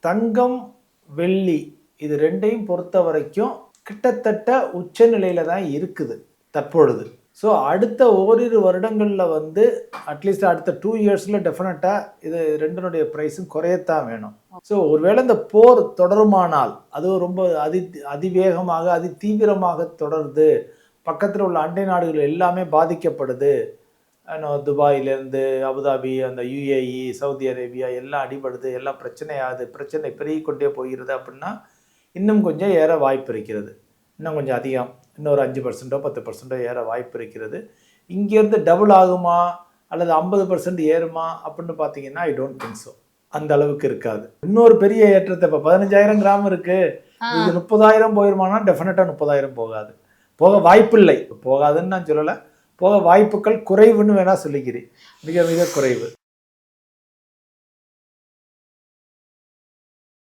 தங்கம் வெள்ளி இது ரெண்டையும் பொறுத்த வரைக்கும் கிட்டத்தட்ட உச்ச நிலையில தான் இருக்குது தற்பொழுது. ஸோ அடுத்த ஓரிரு வருடங்களில் வந்து அட்லீஸ்ட் அடுத்த 2 இயர்ஸில் டெஃபினட்டாக இது ரெண்டினுடைய ப்ரைஸும் குறையத்தான் வேணும். ஸோ ஒருவேளை இந்த போர் தொடருமானால் அது ரொம்ப அதிவேகமாக தீவிரமாக தொடருது, பக்கத்தில் உள்ள அண்டை நாடுகள் எல்லாமே பாதிக்கப்படுது, துபாயிலேருந்து அபுதாபி, அந்த யுஏஇ, சவுதி அரேபியா எல்லாம் அடிபடுது, எல்லாம் பிரச்சனை பெருகி கொண்டே போகிறது அப்படின்னா இன்னும் கொஞ்சம் ஏற வாய்ப்பு இருக்கிறது. இன்னும் கொஞ்சம் அதிகம், இன்னொரு 5% 10% ஏற வாய்ப்பு இருக்கிறது. இங்கேருந்து டபுள் ஆகுமா அல்லது 50% ஏறுமா அப்படின்னு பார்த்தீங்கன்னா ஐ டோன்ட் திங்க் ஸோ. அந்த அளவுக்கு இருக்காது. இன்னொரு பெரிய ஏற்றத்தை இப்போ 15,000 கிராம் இருக்கு, இது 30,000 போயிருமானா டெஃபினட்டாக 30,000 போகாது, போக வாய்ப்பு இல்லை. போகாதுன்னு நான் சொல்லலை, போக வாய்ப்புகள் குறைவுன்னு வேணா சொல்லிக்கிறேன், மிக மிக குறைவு.